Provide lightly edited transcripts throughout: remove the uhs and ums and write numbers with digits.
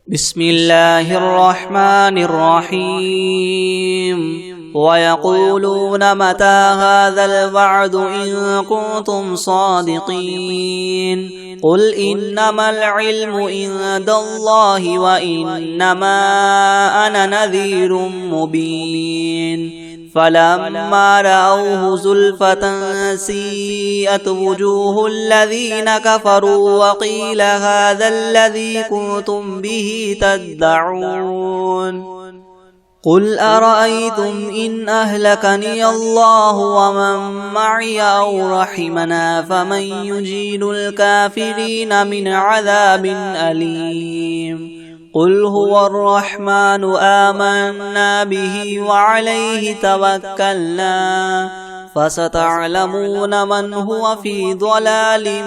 بسم الله الرحمن الرحيم ويقولون متى هذا الوعد إن كنتم صادقين قل إنما العلم عند الله وإنما أنا نذير مبين فلما رأوه زلفة سيئت وجوه الذين كفروا وقيل هذا الذي كنتم به تدعون قل أرأيتم إن أهلكني الله ومن معي أو رحمنا فمن يجير الكافرين من عذاب أليم قل هو الرحمن آمنا به وعليه توكلنا فستعلمون من هو في ضلال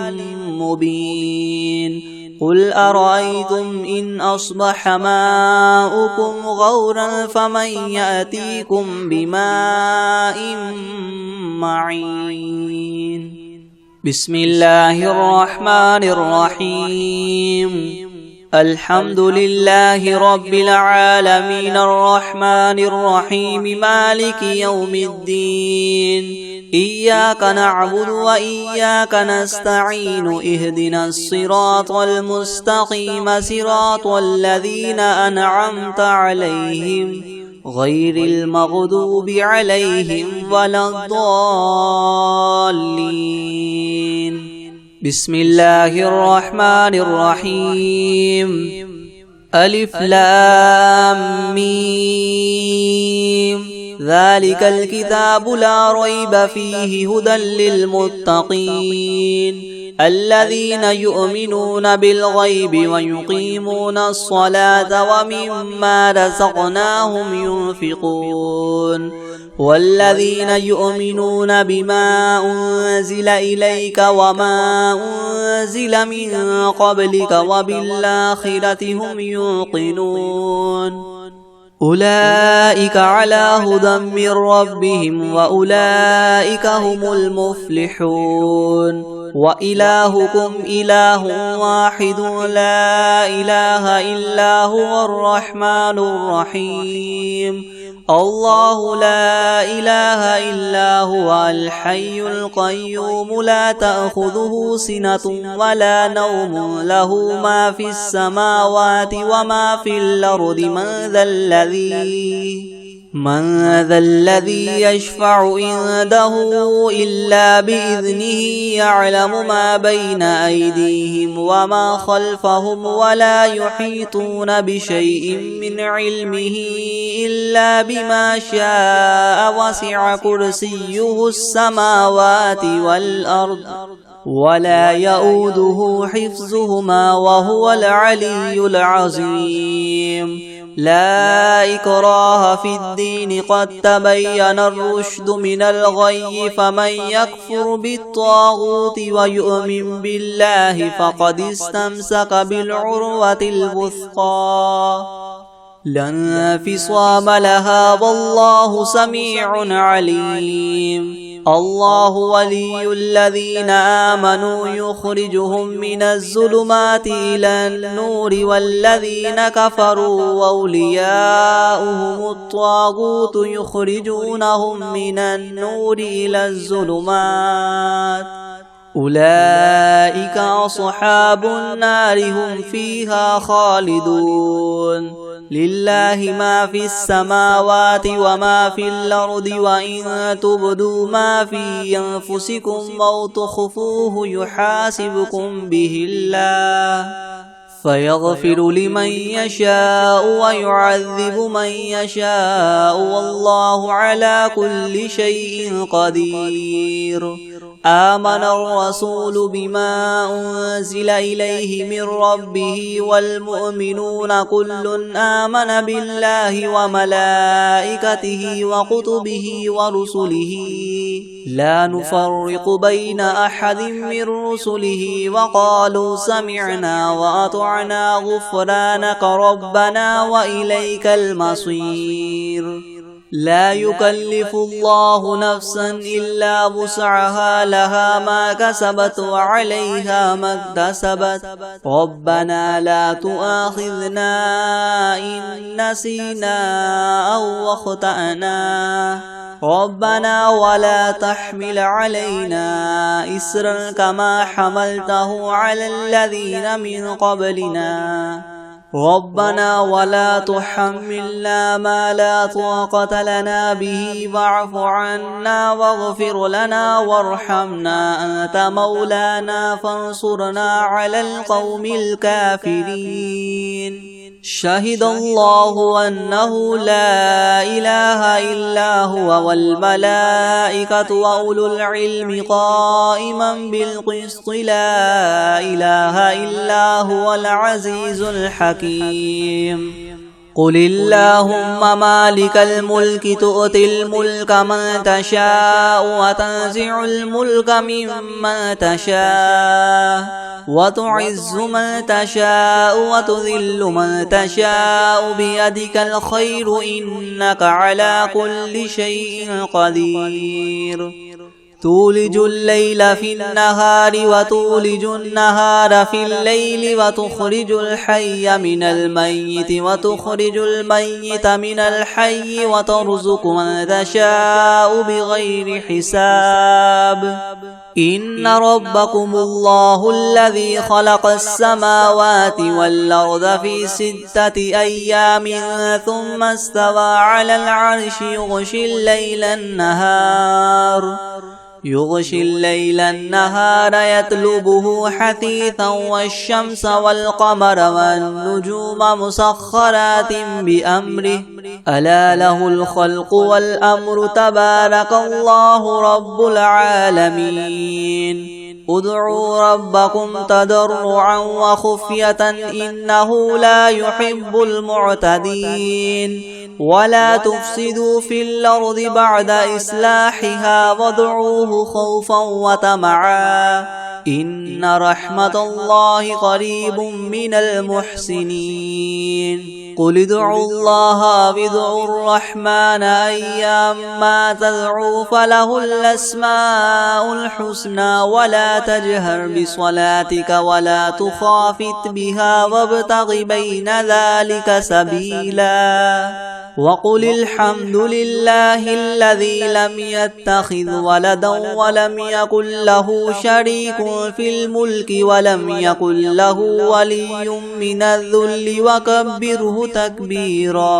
مبين قل أرأيتم إن أصبح ماؤكم غورا فمن يأتيكم بماء معين بسم الله الرحمن الرحيم الحمد لله رب العالمين الرحمن الرحيم مالك يوم الدين إياك نعبد وإياك نستعين اهدنا الصراط المستقيم صراط الذين أنعمت عليهم غير المغضوب عليهم ولا الضالين بسم الله الرحمن الرحيم ألف لام ميم ذلك الكتاب لا ريب فيه هدى للمتقين الذين يؤمنون بالغيب ويقيمون الصلاة ومما رزقناهم ينفقون والذين يؤمنون بما أنزل إليك وما أنزل من قبلك وبالآخرة هم يوقنون أولئك على هدى من ربهم وأولئك هم المفلحون وإلهكم إله واحد لا إله إلا هو الرحمن الرحيم الله لا إله إلا هو الحي القيوم لا تأخذه سنة ولا نوم له ما في السماوات وما في الأرض من ذا الذي يشفع عنده إلا بإذنه يعلم ما بين أيديهم وما خلفهم ولا يحيطون بشيء من علمه إلا بما شاء وسع كرسيه السماوات والأرض ولا يؤوده حفظهما وهو العلي العظيم لا إكراه في الدين قد تبين الرشد من الغي فمن يكفر بالطاغوت ويؤمن بالله فقد استمسك بالعروة الوثقى لا انفصام لها والله سميع عليم الله ولي الذين آمنوا يخرجهم من الظلمات إلى النور والذين كفروا أولياؤهم الطاغوت يخرجونهم من النور إلى الظلمات أولئك أصحاب النار هم فيها خالدون لله ما في السماوات وما في الأرض وإن تبدوا ما في أنفسكم أو تخفوه يحاسبكم به الله فيغفر لمن يشاء ويعذب من يشاء والله على كل شيء قدير آمن الرسول بما أنزل إليه من ربه والمؤمنون كل آمن بالله وملائكته وكتبه ورسله لا نفرق بين أحد من رسله وقالوا سمعنا وأطعنا غفرانك ربنا وإليك المصير لا يكلف الله نفسا إلا وسعها لها ما كسبت وعليها ما اكتسبت ربنا لا تؤاخذنا إن نسينا أو أخطأنا ربنا ولا تحمل علينا إسرا كما حملته على الذين من قبلنا ربنا ولا تحملنا ما لا طاقة لنا به واعف عنا واغفر لنا وارحمنا أنت مولانا فانصرنا على القوم الكافرين شهد الله أنه لا إله إلا هو والملائكة وأولو العلم قائما بالقسط لا إله إلا هو العزيز الحكيم قل اللهم مالك الملك تؤتي الملك من تشاء وتنزع الملك ممن تشاء وتعز من تشاء وتذل من تشاء بيدك الخير إنك على كل شيء قدير تولج الليل في النهار وتولج النهار في الليل وتخرج الحي من الميت وتخرج الميت من الحي وترزق من تشاء بغير حساب إن ربكم الله الذي خلق السماوات والأرض في 6 أيام ثم استوى على العرش يغشي الليل النهار يطلبه حثيثا والشمس والقمر والنجوم مسخرات بأمره ألا له الخلق والأمر تبارك الله رب العالمين ادعوا ربكم تضرعا وخفية إنه لا يحب المعتدين ولا تفسدوا في الأرض بعد إصلاحها وادعوه خوفا وطمعا إن رحمة الله قريب من المحسنين قل ادعوا الله وادعوا الرحمن أيما تدعوا فله الأسماء الحسنى ولا تجهر بصلاتك ولا تخافت بها وابتغ بين ذلك سبيلا وقل الحمد لله الذي لم يتخذ ولدا ولم يكن له شريك في الملك ولم يكن له ولي من الذل وكبره تكبيرا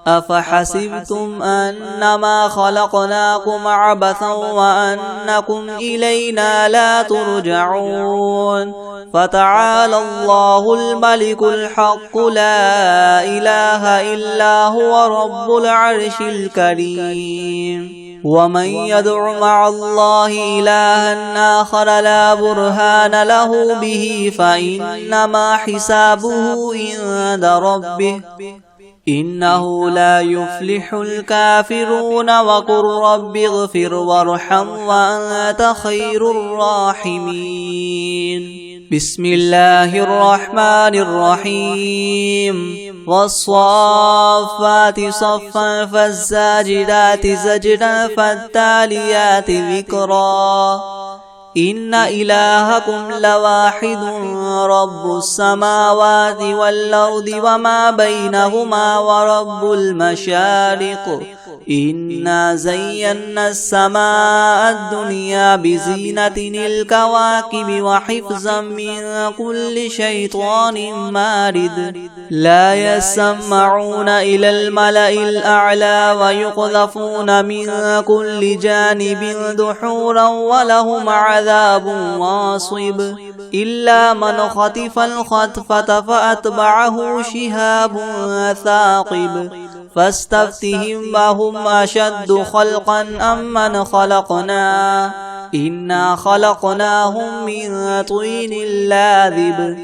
أفحسبتم أنما خلقناكم عبثا وأنكم إلينا لا ترجعون فتعالى الله الملك الحق لا إله إلا هو رب العرش الكريم ومن يدع مع الله إلها آخر لا برهان له به فإنما حسابه عند ربه إنه لا يفلح الكافرون وقل رب اغفر وارحم وأنت خير الراحمين بسم الله الرحمن الرحيم والصافات صفا فالزاجرات زجرا فالتاليات ذكرا إن إلهكم لواحد رب السماوات والأرض وما بينهما ورب المشارق إنا زينا السماء الدنيا بزينة الكواكب وحفظا من كل شيطان مارد لا يسمعون إلى الملأ الأعلى ويقذفون من كل جانب دحورا ولهم عذاب واصب إلا من خطف الخطفة فأتبعه شهاب ثاقب فاستفتهم وهم أشد خلقا أم من خلقنا إنا خلقناهم من طين لاذب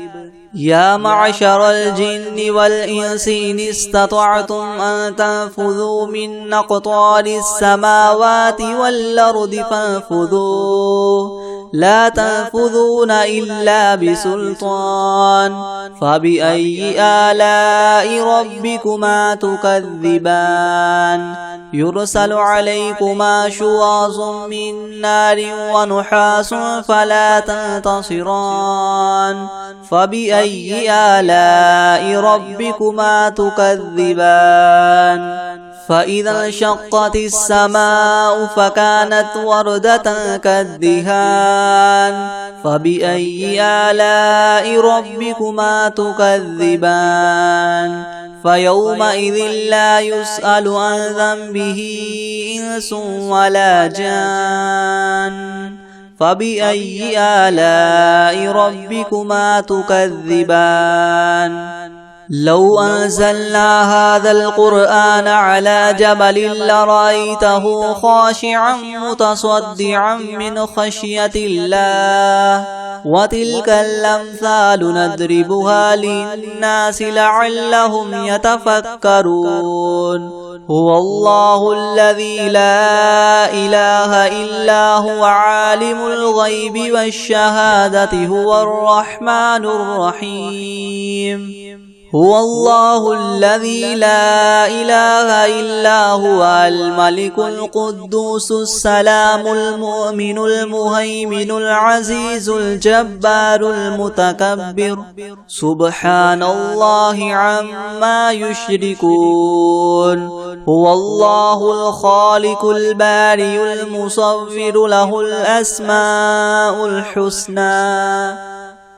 يا معشر الجن والإنس إن استطعتم أن تنفذوا من أقطار السماوات والأرض فانفذوا لا تنفذون إلا بسلطان فبأي آلاء ربكما تكذبان يرسل عليكما شواظ من نار ونحاس فلا تنتصران فبأي آلاء ربكما تكذبان فإذا انشقت السماء فكانت وردة كالدهان فبأي آلاء ربكما تكذبان فيومئذ لا يسأل عن ذنبه إنس ولا جان فبأي آلاء ربكما تكذبان لو أنزلنا هذا القرآن على جبل لرأيته خاشعا متصدعا من خشية الله وتلك الأمثال نضربها للناس لعلهم يتفكرون هو الله الذي لا إله إلا هو عالم الغيب والشهادة هو الرحمن الرحيم هو الله الذي لا إله إلا هو الملك القدوس السلام المؤمن المهيمن العزيز الجبار المتكبر سبحان الله عما يشركون هو الله الخالق البارئ المصور له الأسماء الحسنى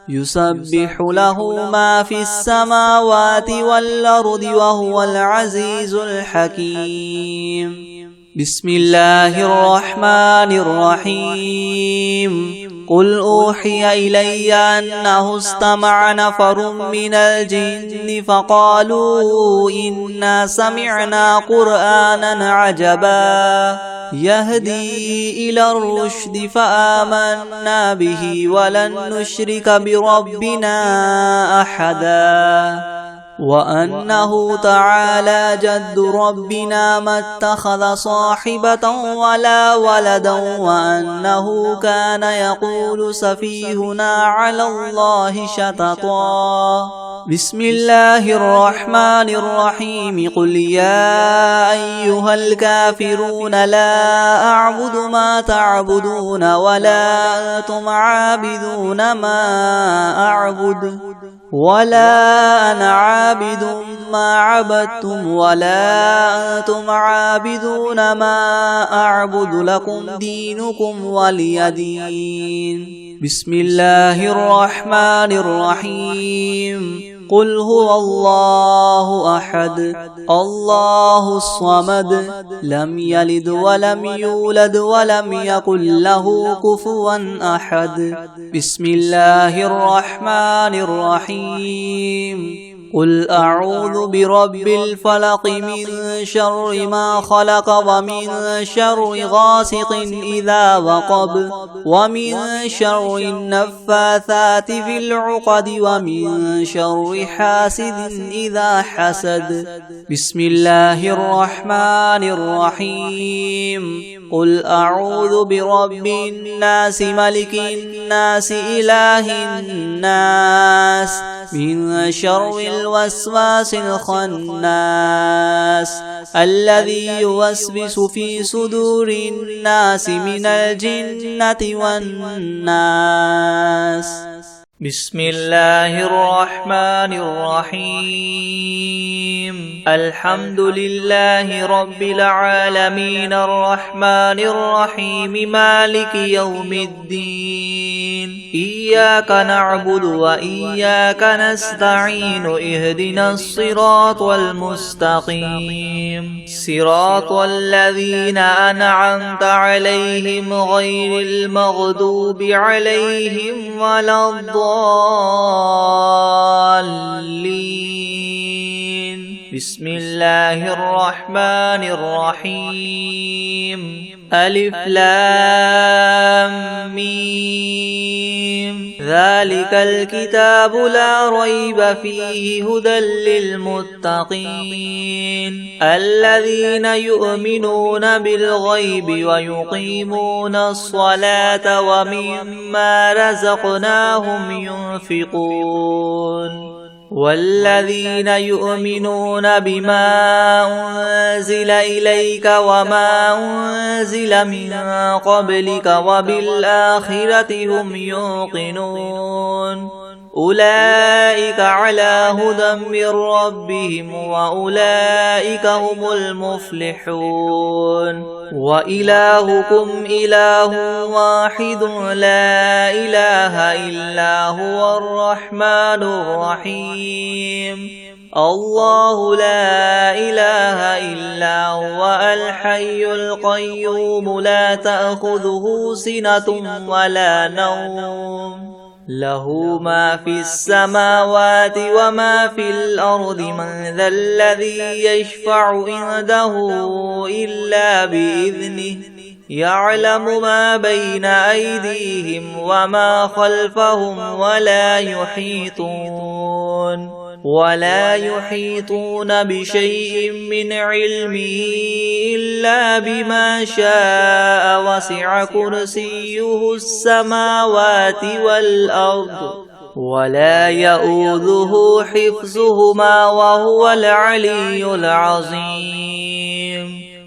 يسبح له ما في السماوات والأرض وهو العزيز الحكيم بسم الله الرحمن الرحيم قل أوحي إلي أنه استمع نفر من الجن فقالوا إنا سمعنا قرآنا عجبا يهدي إلى الرشد فآمنا به ولن نشرك بربنا أحدا وأنه تعالى جد ربنا ما اتخذ صاحبة ولا ولدا وأنه كان يقول سفيهنا على الله شططا بسم الله الرحمن الرحيم قل يا أيها الكافرون لا أعبد ما تعبدون ولا أنتم عابدون ما أعبد ولا أنا عابد ما عبدتم ولا أنتم عابدون ما أعبد لكم دينكم ولي دين بسم الله الرحمن الرحيم قل هو الله أحد الله الصمد لم يلد ولم يولد ولم يكن له كفوا أحد بسم الله الرحمن الرحيم قل أعوذ برب الفلق من شر ما خلق ومن شر غاسق إذا وقب ومن شر النفاثات في العقد ومن شر حاسد إذا حسد بسم الله الرحمن الرحيم قل أعوذ برب الناس ملك الناس إله الناس من شر الوسواس الخناس الذي يوسوس في صدور الناس من الجنة والناس بسم الله الرحمن الرحيم الحمد لله رب العالمين الرحمن الرحيم مالك يوم الدين إياك نعبد وإياك نستعين اهدنا الصراط المستقيم صراط الذين أنعمت عليهم غير المغضوب عليهم ولا الضالين بسم الله الرحمن الرحيم ألف لام ميم ذلك الكتاب لا ريب فيه هدى للمتقين الذين يؤمنون بالغيب ويقيمون الصلاة ومما رزقناهم ينفقون والذين يؤمنون بما أنزل إليك وما أنزل من قبلك وبالآخرة هم يوقنون أولئك على هدى من ربهم وأولئك هم المفلحون وإلهكم إله واحد لا إله إلا هو الرحمن الرحيم الله لا إله إلا هو الحي القيوم لا تأخذه سنة ولا نوم له ما في السماوات وما في الأرض من ذا الذي يشفع عنده إلا بإذنه يعلم ما بين أيديهم وما خلفهم ولا يحيطون بشيء من علمه إلا بما شاء وسع كرسيه السماوات والأرض ولا يؤوده حفظهما وهو العلي العظيم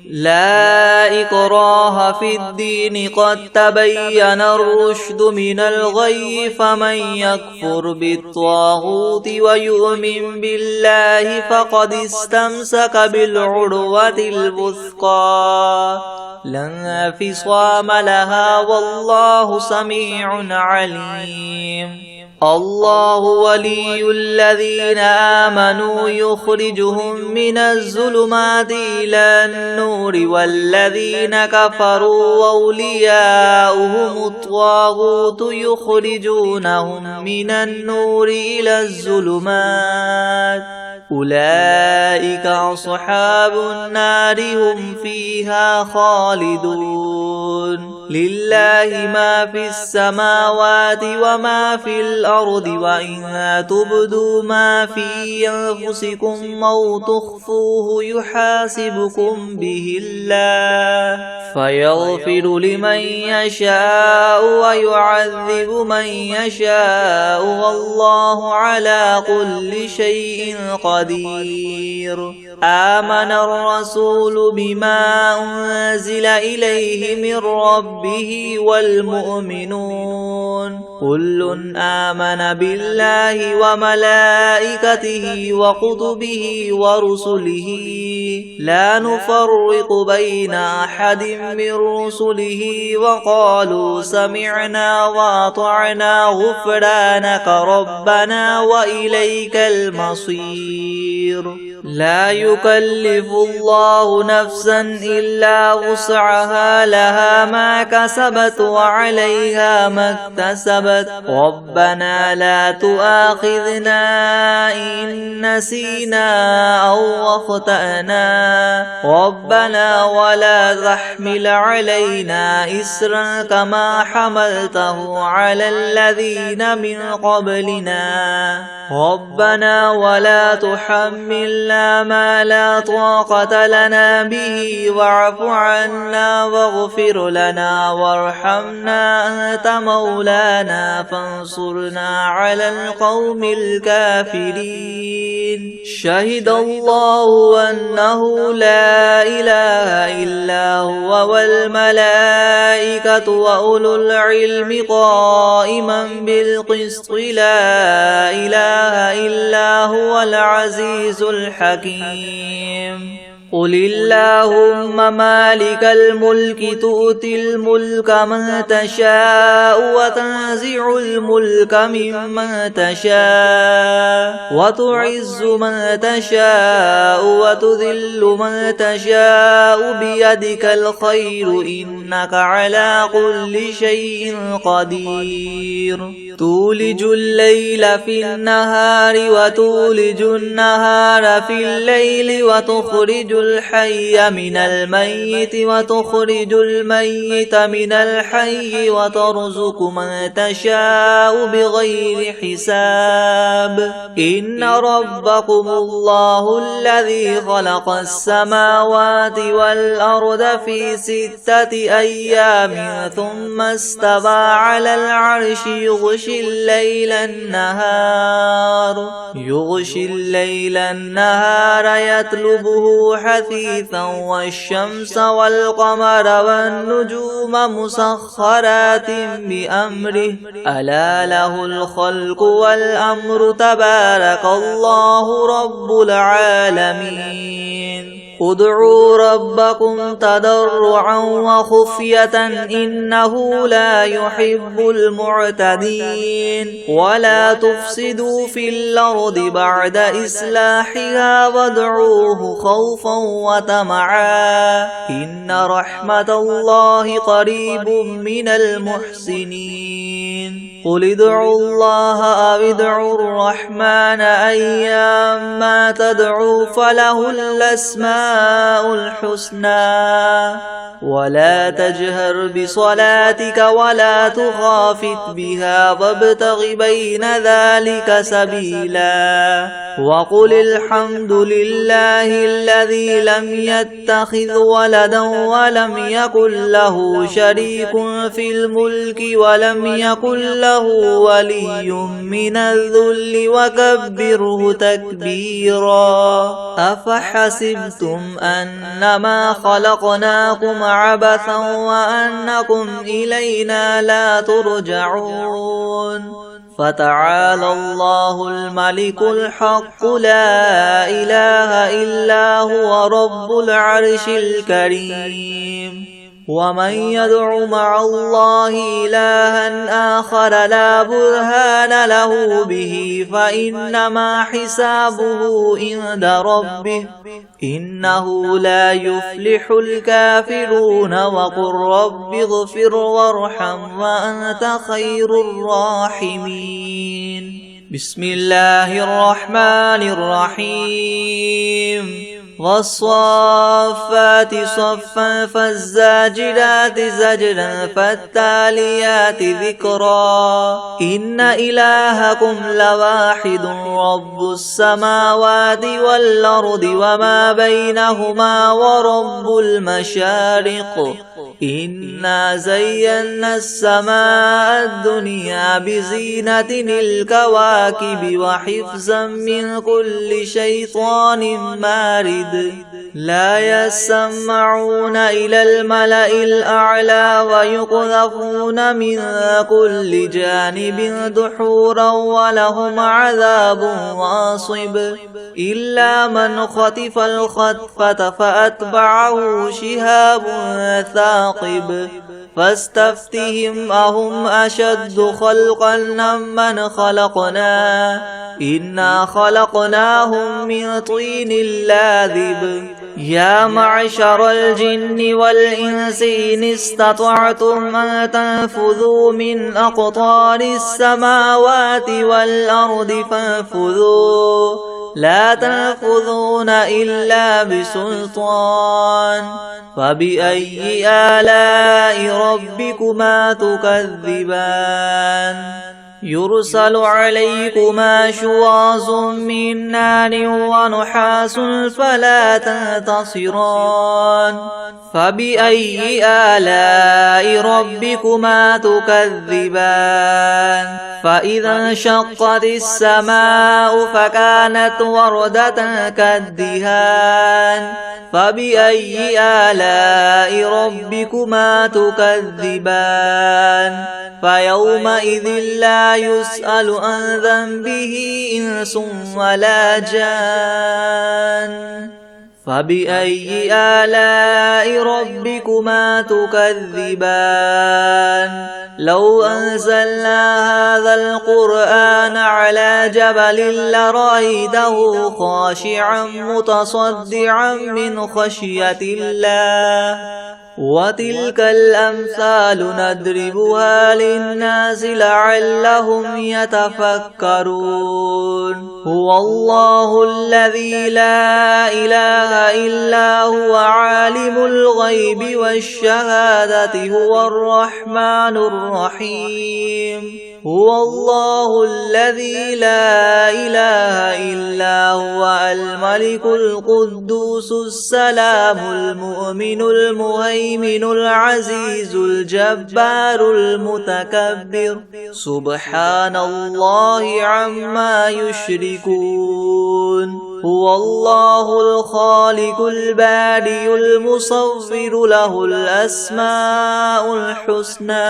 لا إكراه في الدين قد تبين الرشد من الغي فمن يكفر بالطاغوت ويؤمن بالله فقد استمسك بالعروة الوثقى لا انفصام لها والله سميع عليم الله ولي الذين آمنوا يخرجهم من الظلمات إلى النور والذين كفروا أولياؤهم الطاغوت يخرجونهم من النور إلى الظلمات أولئك أصحاب النار هم فيها خالدون لله ما في السماوات وما في الأرض وإن تبدوا ما في أنفسكم أو تخفوه يحاسبكم به الله فيغفر لمن يشاء ويعذب من يشاء والله على كل شيء قدير آمن الرسول بما أنزل إليه من ربه والمؤمنون كل آمن بالله وملائكته وكتبه ورسله لا نفرق بين أحد من رسله وقالوا سمعنا وأطعنا غفرانك ربنا وإليك المصير لا يكلف الله نفسا إلا وسعها لها ما كسبت وعليها ما اكتسبت ربنا لا تؤاخذنا إن نسينا أو أخطأنا ربنا ولا تحمل علينا إسرا كما حملته على الذين من قبلنا ربنا ولا تحملنا ما لا طاقة لنا به واعف عنا واغفر لنا وارحمنا أنت مولانا فانصرنا على القوم الكافرين شهد الله أنه لا إله إلا هو والملائكة وأولو العلم قائما بالقسط لا إله إلا هو العزيز الحكيم قل اللهم مالك الملك تؤتي الملك من تشاء وتنزع الملك ممن تشاء وتعز من تشاء وتذل من تشاء بيدك الخير إنك على كل شيء قدير تولج الليل في النهار وتولج النهار في الليل وتخرج الحي من الميت وتخرج الميت من الحي وترزق من تشاء بغير حساب إن ربكم الله الذي خلق السماوات والأرض في 6 أيام ثم استوى على العرش يغشي الليل النهار يطلبه حثيثا والشمس والقمر والنجوم مسخرات بأمره ألا له الخلق والأمر تبارك الله رب العالمين ادعوا ربكم تضرعا وخفية إنه لا يحب المعتدين ولا تفسدوا في الأرض بعد إصلاحها وادعوه خوفا وطمعا إن رحمة الله قريب من المحسنين قل ادعوا الله أو ادعوا الرحمن أيما تدعوا فله الأسماء الحسنى ولا تجهر بصلاتك ولا تخافت بها وابتغ بين ذلك سبيلا وقل الحمد لله الذي لم يتخذ ولدا ولم يكن له شريك في الملك ولم يكن له ولي من الذل وكبره تكبيرا أفحسبتم أنما خلقناكم عبثا وأنكم إلينا لا ترجعون فتعالى الله الملك الحق لا إله إلا هو رب العرش الكريم ومن يدع مع الله إلها آخر لا برهان له به فإنما حسابه عند ربه إنه لا يفلح الكافرون وقل رب اغفر وارحم وأنت خير الراحمين بسم الله الرحمن الرحيم والصافات صفا فالزاجرات زجرا فالتاليات ذكرا إن إلهكم لواحد رب السماوات والأرض وما بينهما ورب المشارق إنا زينا السماء الدنيا بزينة الكواكب وحفظا من كل شيطان مارد لا يسمعون إلى الملأ الأعلى ويقذفون من كل جانب دحورا ولهم عذاب واصب إلا من خطف الخطفة فأتبعه شهاب ثاقب فاستفتهم أهم أشد خلقا ممن خلقنا إنا خلقناهم من طين لاذب يا معشر الجن والإنس إن استطعتم أن تنفذوا من أقطار السماوات والأرض فانفذوا لا تنفذون إلا بسلطان فبأي آلاء ربكما تكذبان يرسل عليكما شواظ من نار ونحاس فلا تنتصران فبأي آلاء ربكما تكذبان فإذا انشقت السماء فكانت وردة كالدهان فبأي آلاء ربكما تكذبان فيومئذ لا يسأل عن ذنبه إنس ولا جان فبأي آلاء ربكما تكذبان لو أنزلنا هذا القرآن على جبل لرأيته خاشعا متصدعا من خشية الله وتلك الأمثال نضربها للناس لعلهم يتفكرون هو الله الذي لا إله إلا هو عالم الغيب والشهادة هو الرحمن الرحيم هو الله الذي لا إله إلا هو الملك القدوس السلام المؤمن المهيمن العزيز الجبار المتكبر سبحان الله عما يشركون هو الله الخالق البارئ المصور له الأسماء الحسنى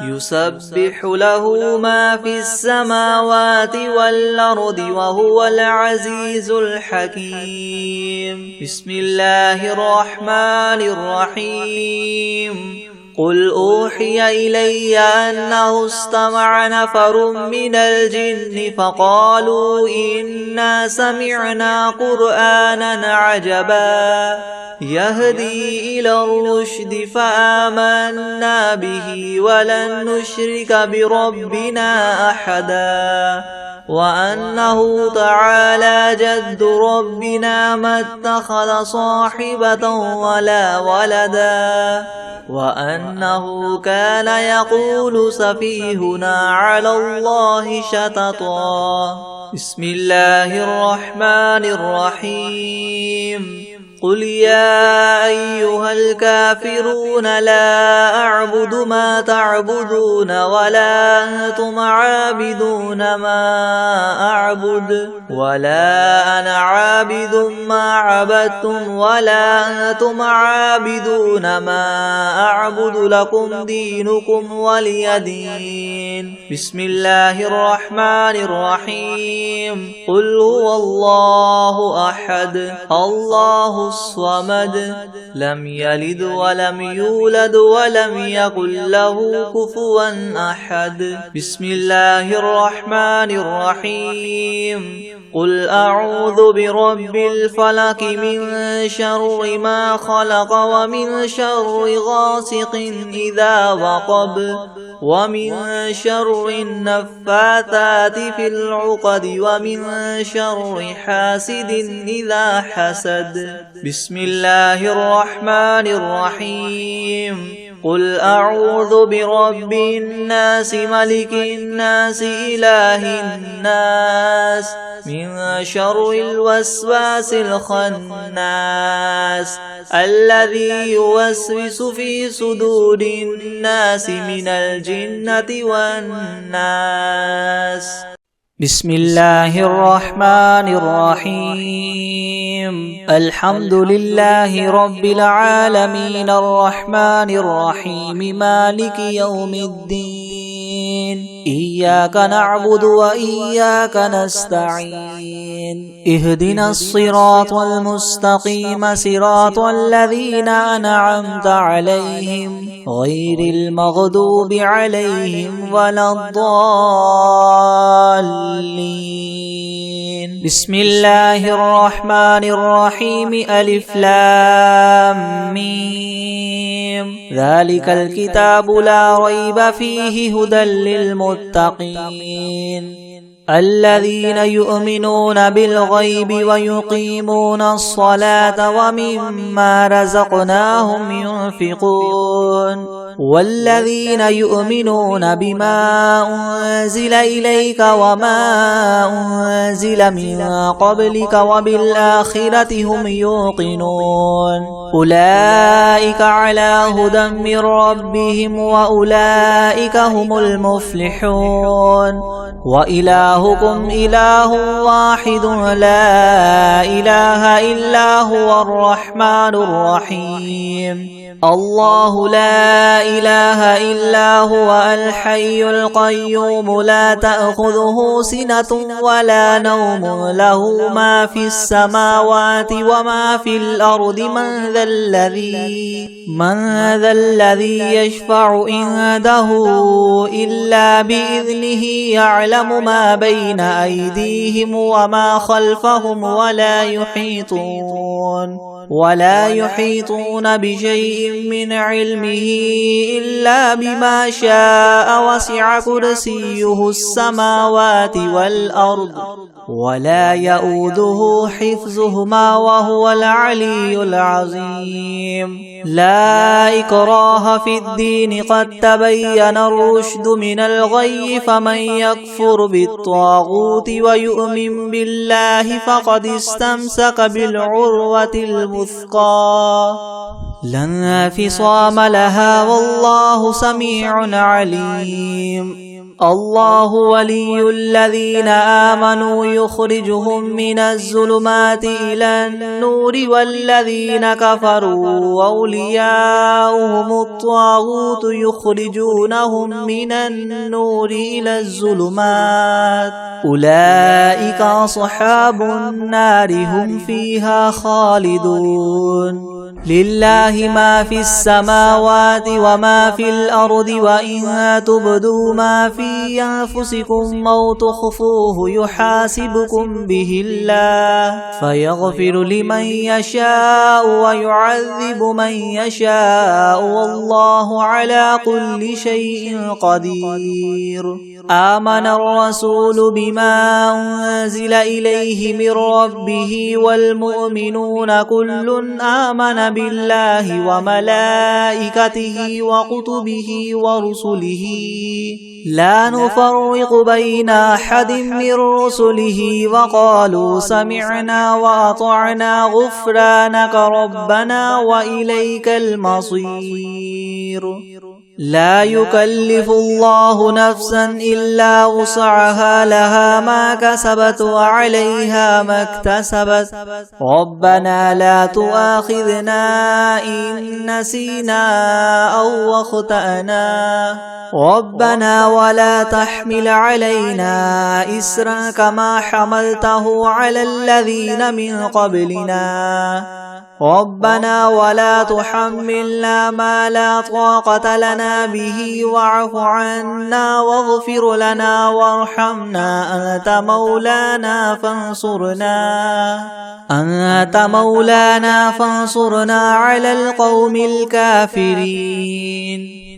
يسبح له ما في السماوات والأرض وهو العزيز الحكيم بسم الله الرحمن الرحيم قل أوحي إلي أنه استمع نفر من الجن فقالوا إنا سمعنا قرآنا عجبا يهدي إلى الرشد فآمنا به ولن نشرك بربنا أحدا وأنه تعالى جد ربنا ما اتخذ صاحبة ولا ولدا وأنه كان يقول سفيهنا على الله شططا بسم الله الرحمن الرحيم قل يا أيها الكافرون لا أعبد ما تعبدون ولا أنتم عابدون ما أعبد ولا أنا عابد ما عبدتم ولا أنتم عابدون ما أعبد لكم دينكم ولي دين بسم الله الرحمن الرحيم قل هو الله أحد الله الصمد لم يلد ولم يولد ولم يكن له كفوا أحد بسم الله الرحمن الرحيم قل أعوذ برب الفلق من شر ما خلق ومن شر غاسق إذا وقب ومن شر النفاثات في العقد ومن شر حاسد إذا حسد بسم الله الرحمن الرحيم قل أعوذ برب الناس ملك الناس إله الناس من شر الوسواس الخناس الذي يوسوس في صدور الناس من الجنة والناس بسم الله الرحمن الرحيم الحمد لله رب العالمين الرحمن الرحيم مالك يوم الدين إياك نعبد وإياك نستعين اهدنا الصراط المستقيم صراط الذين أنعمت عليهم غير المغضوب عليهم ولا الضالين بسم الله الرحمن الرحيم ألف لام ميم ذلك الكتاب لا ريب فيه هدى للمتقين الذين يؤمنون بالغيب ويقيمون الصلاة ومما رزقناهم ينفقون والذين يؤمنون بما أنزل إليك وما أنزل من قبلك وبالآخرة هم يوقنون أولئك على هدى من ربهم وأولئك هم المفلحون وإلهكم إله واحد لا إله إلا هو الرحمن الرحيم الله لا إله إلا هو الحي القيوم لا تأخذه سنة ولا نوم له ما في السماوات وما في الأرض من ذا الذي يشفع عنده إلا بإذنه يعلم ما بين أيديهم وما خلفهم ولا يحيطون بشيء من علمه إلا بما شاء وسع كرسيه السماوات والأرض ولا يؤوده حفظهما وهو العلي العظيم لا إكراه في الدين قد تبين الرشد من الغي فمن يكفر بالطاغوت ويؤمن بالله فقد استمسك بالعروة الوثقى لا انفصام لها والله سميع عليم الله ولي الذين آمنوا يخرجهم من الظلمات إلى النور والذين كفروا أولياؤهم الطاغوت يخرجونهم من النور إلى الظلمات أولئك أصحاب النار هم فيها خالدون لله ما في السماوات وما في الأرض وإن تبدوا ما في أنفسكم أو تخفوه يحاسبكم به الله فيغفر لمن يشاء ويعذب من يشاء والله على كل شيء قدير آمن الرسول بما أنزل إليه من ربه والمؤمنون كل آمن بالله وملائكته وكتبه ورسله لا نفرق بين أحد من رسله وقالوا سمعنا وأطعنا غفرانك ربنا وإليك المصير لا يكلف الله نفسا إلا وسعها لها ما كسبت وعليها ما اكتسبت ربنا لا تؤاخذنا إن نسينا أو أخطأنا ربنا ولا تحمل علينا إسرا كما حملته على الذين من قبلنا ربنا ولا تحملنا ما لا طاقة لنا به واعف عنا واغفر لنا وارحمنا أنت مولانا فانصرنا على القوم الكافرين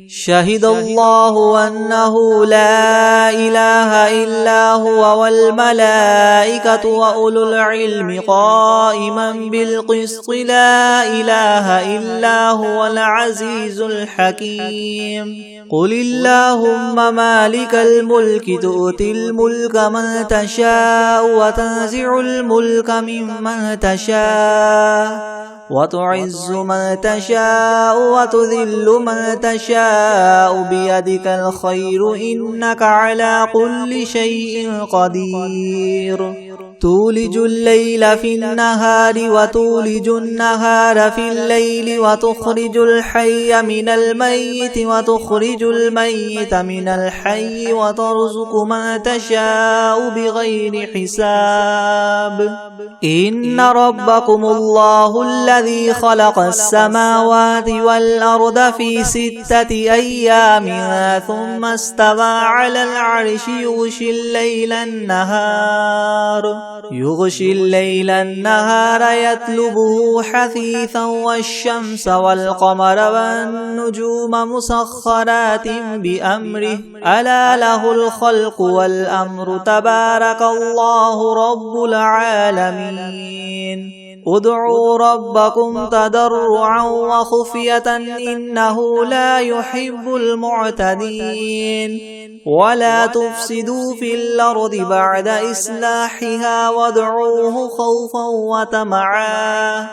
شهد الله أنه لا إله إلا هو والملائكة وأولو العلم قائما بالقسط لا إله إلا هو العزيز الحكيم قل اللهم مالك الملك تؤتي الملك من تشاء وتنزع الملك ممن تشاء وتعز من تشاء وتذل من تشاء بيدك الخير إنك على كل شيء قدير تولج الليل في النهار وتولج النهار في الليل وتخرج الحي من الميت وتخرج الميت من الحي وترزق من تشاء بغير حساب إن ربكم الله الذي خلق السماوات والأرض في 6 أيام ثم استوى على العرش يغشي الليل النهار يطلبه حثيثا والشمس والقمر والنجوم مسخرات بأمره ألا له الخلق والأمر تبارك الله رب العالمين ادعوا ربكم تضرعا وخفية إنه لا يحب المعتدين ولا تفسدوا في الأرض بعد إصلاحها وادعوه خوفا وطمعا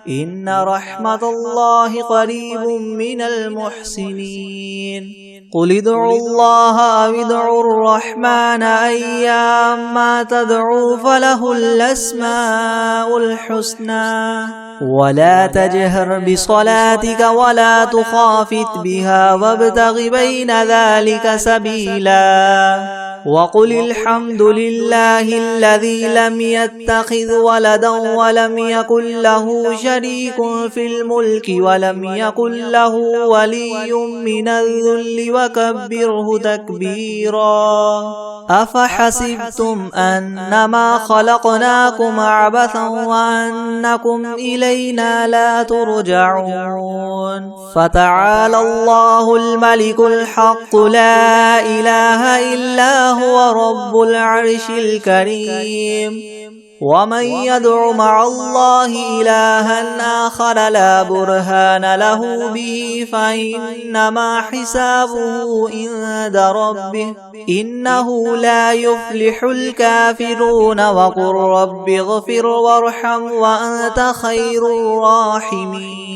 إن رحمة الله قريب من المحسنين قل ادعوا الله أو ادعوا الرحمن أيما تدعوا فله الأسماء الحسنى ولا تجهر بصلاتك ولا تخافت بها وابتغ بين ذلك سبيلا وقل الحمد لله الذي لم يتخذ ولدا ولم يكن له شريك في الملك ولم يكن له ولي من الذل وكبره تكبيرا أفحسبتم أنما خلقناكم عبثا وأنكم إلينا لا ترجعون فتعالى الله الملك الحق لا إله إلا هو رب العرش الكريم ومن يدع مع الله إلها آخر لا برهان له به فإنما حسابه عند ربه إنه لا يفلح الكافرون وقل رب اغفر وارحم وأنت خير الراحمين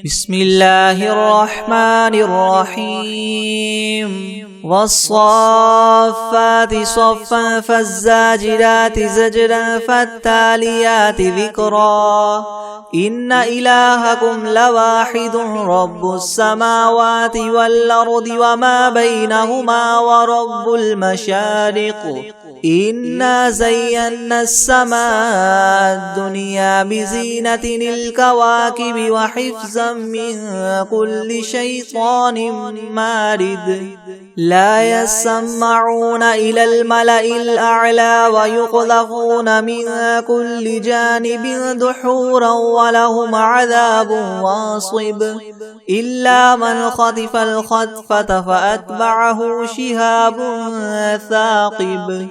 بسم الله الرحمن الرحيم والصافات صفا فالزاجرات زجرا فالتاليات ذكرا إن إلهكم لواحد رب السماوات والأرض وما بينهما ورب المشارق إنا زينا السماء الدنيا بزينة الكواكب وحفظا من كل شيطان مارد لا يسمعون إلى الملأ الأعلى ويقذفون من كل جانب دحورا ولهم عذاب واصب إلا من خطف الخطفة فأتبعه شهاب ثاقب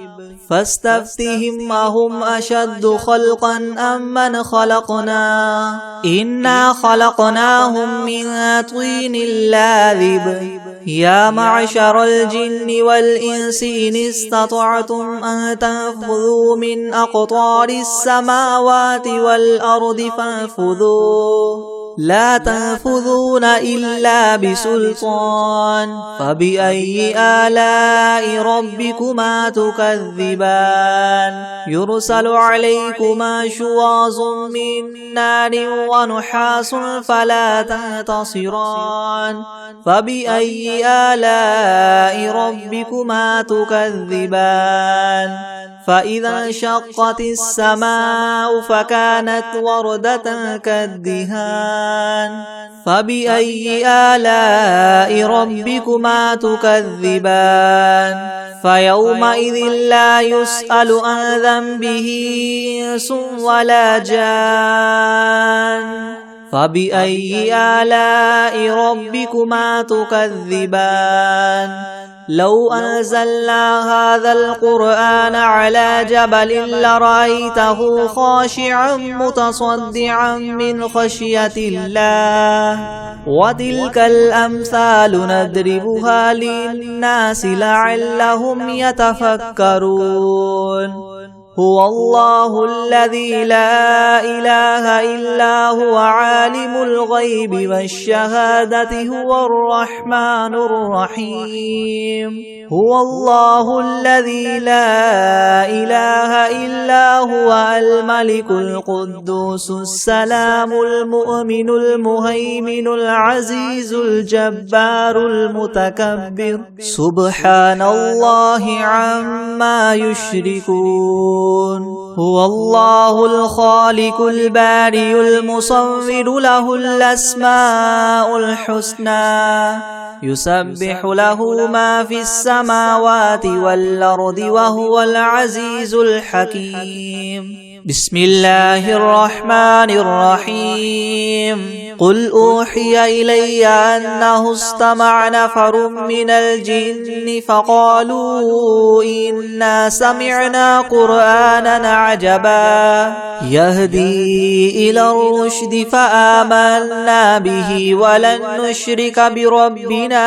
فاستفتهم أهم أشد خلقا أم من خلقنا إنا خلقناهم من طين لاذب يا معشر الجن والإنس إن استطعتم أن تنفذوا من أقطار السماوات والأرض فانفذوا لا تنفذون إلا بسلطان فبأي آلاء ربكما تكذبان يرسل عليكما شواظ من نار ونحاس فلا تنتصران فبأي آلاء ربكما تكذبان فإذا انشقت السماء فكانت وردة كالدهان فبأي آلاء ربكما تكذبان فيومئذ لا يسأل عن ذنبه إنس ولا جان فبأي آلاء ربكما تكذبان لو أنزلنا هذا القرآن على جبل لرأيته خاشعا متصدعا من خشية الله وتلك الأمثال نضربها للناس لعلهم يتفكرون هو الله الذي لا إله إلا هو عالم الغيب والشهادة هو الرحمن الرحيم هو الله الذي لا إله إلا هو الملك القدوس السلام المؤمن المهيمن العزيز الجبار المتكبر سبحان الله عما يشركون هو الله الخالق البارئ المصور له الأسماء الحسنى يسبح له ما في السماوات والأرض وهو العزيز الحكيم بسم الله الرحمن الرحيم قل أوحي إلي أنه استمع نفر من الجن فقالوا إنا سمعنا قرآنا عجبا يهدي إلى الرشد فآمنا به ولن نشرك بربنا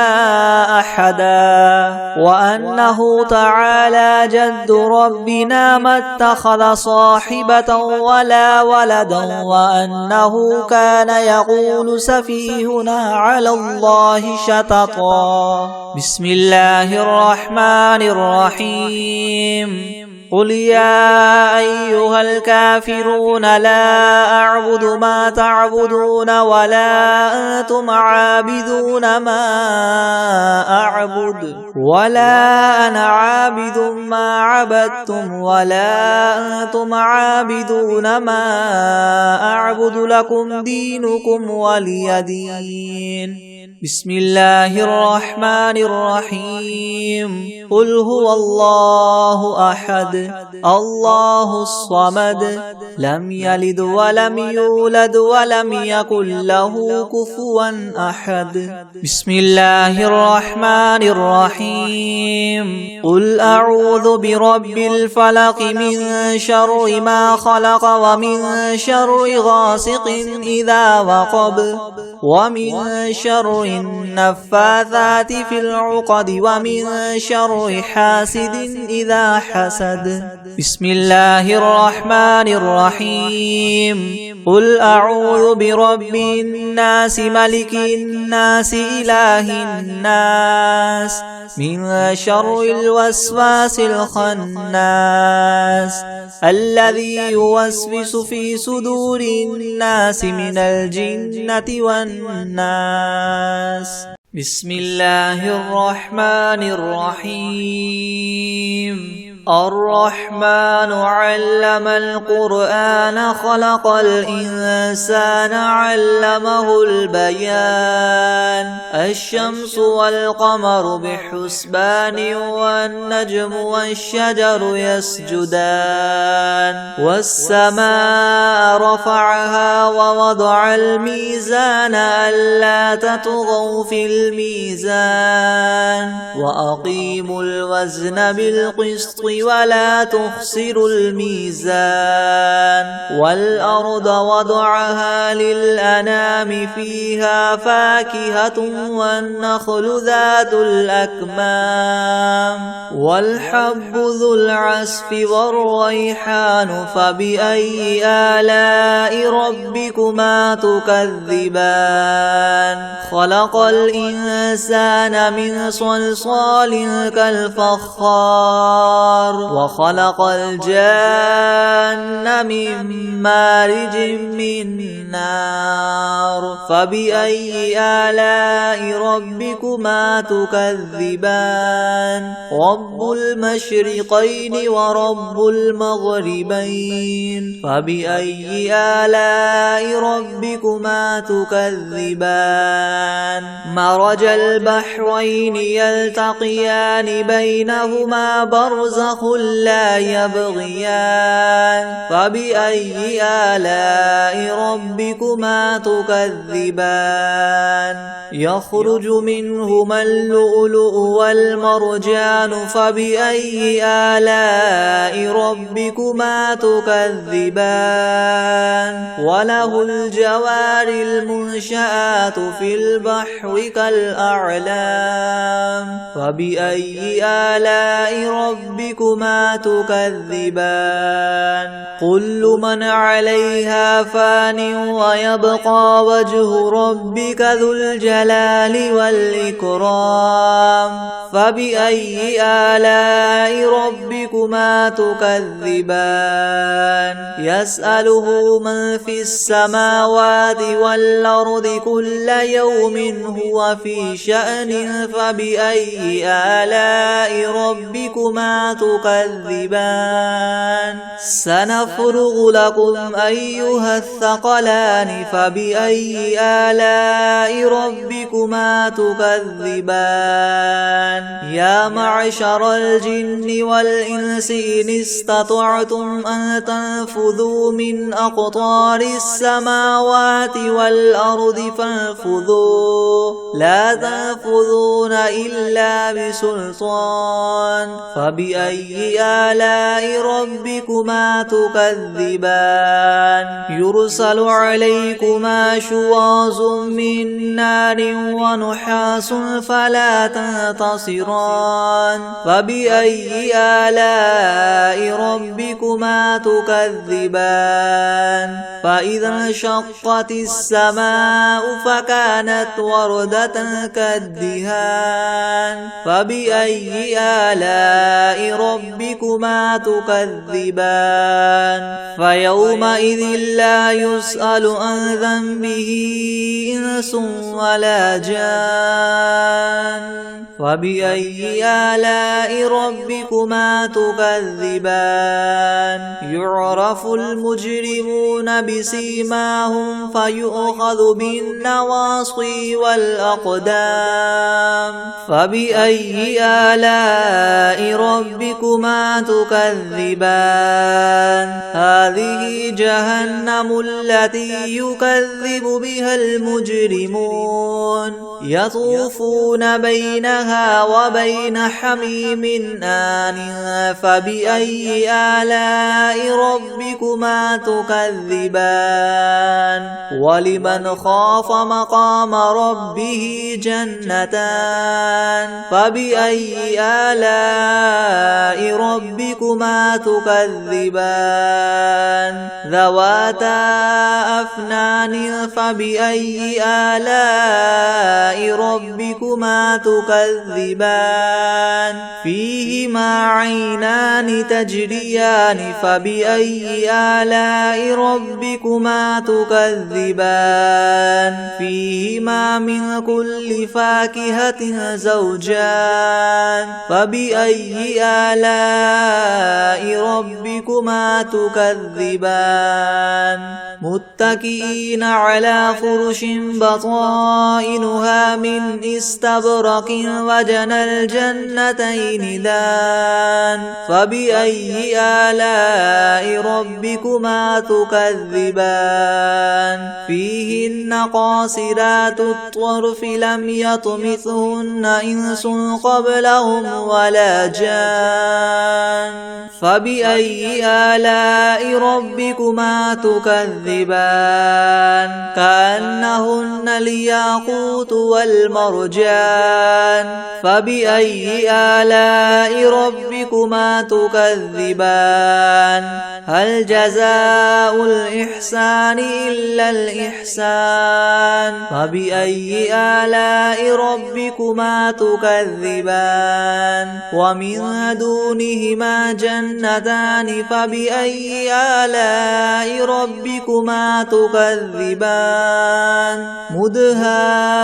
أحدا وأنه تعالى جد ربنا ما اتخذ صاحبة ولا ولدا وأنه كان يقول سفيهنا على الله شططا بسم الله الرحمن الرحيم قل يا أيها الكافرون لا أعبد ما تعبدون ولا أنتم عابدون ما أعبد ولا أنا عابد ما عبدتم ولا أنتم عابدون ما أعبد لكم دينكم ولي دين بسم الله الرحمن الرحيم قل هو الله أحد الله الصمد لم يلد ولم يولد ولم يكن له كفوا أحد بسم الله الرحمن الرحيم قل أعوذ برب الفلق من شر ما خلق ومن شر غاسق إذا وقب ومن شر النفاثات في العقد ومن شر حاسد إذا حسد بسم الله الرحمن الرحيم قل أعوذ برب الناس ملك الناس إله الناس من شر الوسواس الخناس الذي يوسوس في صدور الناس من الجنة والناس بسم الله الرحمن الرحيم الرحمن علم القرآن خلق الإنسان علمه البيان الشمس والقمر بحسبان والنجم والشجر يسجدان والسماء رفعها ووضع الميزان ألا تطغوا في الميزان وأقيموا الوزن بالقسط ولا تخسروا الميزان والأرض وضعها للأنام فيها فاكهة والنخل ذات الأكمام والحب ذو العصف والريحان فبأي آلاء ربكما تكذبان خلق الإنسان من صلصال كالفخار وخلق الجان من مارج من نار فبأي آلاء ربكما تكذبان رب المشرقين ورب المغربين فبأي آلاء ربكما تكذبان مرج البحرين يلتقيان بينهما برزخ لا يبغيان فبأي آلاء ربكما تكذبان يخرج منهما اللؤلؤ والمرجان فبأي آلاء ربكما تكذبان وله الجوار المنشآت في البحر كالأعلام فبأي آلاء ربكما تكذبان كل من عليها فان ويبقى وجه ربك ذو الجلال والإكرام فبأي آلاء ربكما تكذبان يسأله من في السماوات والأرض كل يوم هو في شأن فبأي آلاء ربكما تكذبان تكذبان سنفرغ لكم أيها الثقلان فبأي آلاء ربكما تكذبان يا معشر الجن والإنس إن استطعتم أن تنفذوا من أقطار السماوات والأرض فانفذوا لا تنفذون إلا بسلطان فبأي آلاء ربكما تكذبان يرسل عليكما شواظ من نار ونحاس فلا تنتصران فبأي آلاء ربكما تكذبان فإذا انشقت السماء فكانت وردة كالدهان فبأي آلاء ربكما تكذبان فيومئذ لا يسأل عن ذنبه إنس ولا جان فبأي آلاء ربكما تكذبان يعرف المجرمون بسيماهم فيؤخذ بالنواصي والأقدام فبأي آلاء ربكما تكذبان هذه جهنم التي يكذب بها المجرمون يطوفون بينها وبين حميم آن فبأي آلاء ربكما تكذبان ولمن خاف مقام ربه جنتان فبأي آلاء ربكما تكذبان ذواتا أفنان فبأي آلاء ربكما تكذبان فيهما عينان تجريان فبأي آلاء ربكما تكذبان فيهما من كل فاكهة زوجان فبأي آلاء ربكما تكذبان متكئين على فرش بطائنها من استبرق وجنى الجنتين دان فبأي آلاء ربكما تكذبان فيهن قاصرات الطرف لم يطمثهن إنس قبلهم ولا جان فبأي آلاء ربكما تكذبان كأنهن الياقوت والمرجان فبأي آلاء ربكما تكذبان هل جزاء الإحسان إلا الإحسان فبأي آلاء ربكما تكذبان ومن دونهما جنتان فبأي آلاء ربكما تكذبان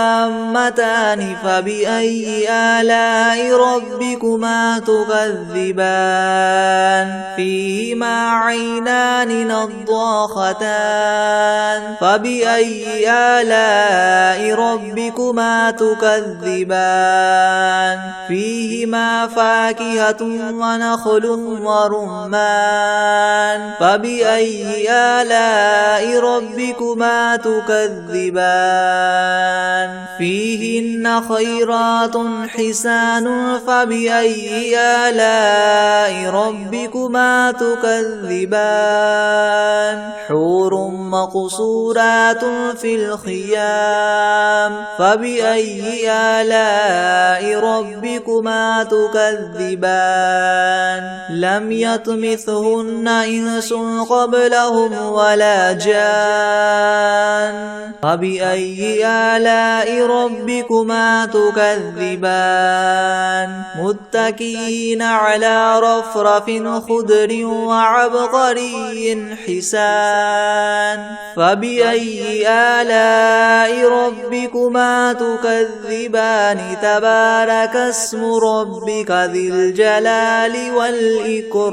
مدهامتان فبأي آلاء ربكما تكذبان فيهما عينان نضاختان فبأي آلاء ربكما تكذبان فيهما فاكهة ونخل ورمان فبأي آلاء ربكما تكذبان فيهن خيرات حسان فبأي آلاء ربكما تكذبان حور مقصورات في الخيام فبأي آلاء ربكما تكذبان لم يطمثهن إنس قبلهم ولا جان فبأي آلاء ربكما تكذبان متكئين على رفرف خضر وعبقري حسان فبأي آلاء ربكما تكذبان تبارك اسم ربك ذي الجلال الجلال والإكرام.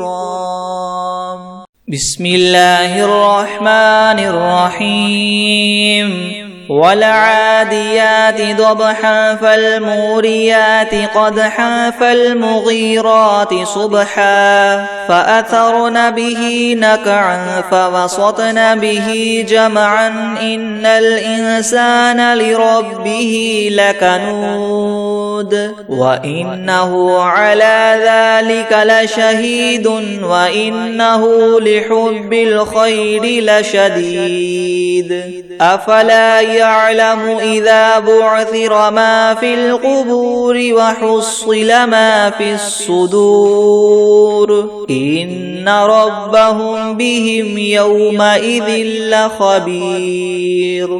بسم الله الرحمن الرحيم. والعاديات ضبحا فالموريات قدحا فالمغيرات صبحا فأثرن به نقعا فوسطن به جمعا إن الإنسان لربه لكنود وإنه على ذلك لشهيد وإنه لحب الخير لشديد. أفلا يعلم إذا بعثر ما في القبور وحصل ما في الصدور إن ربهم بهم يومئذ لخبير.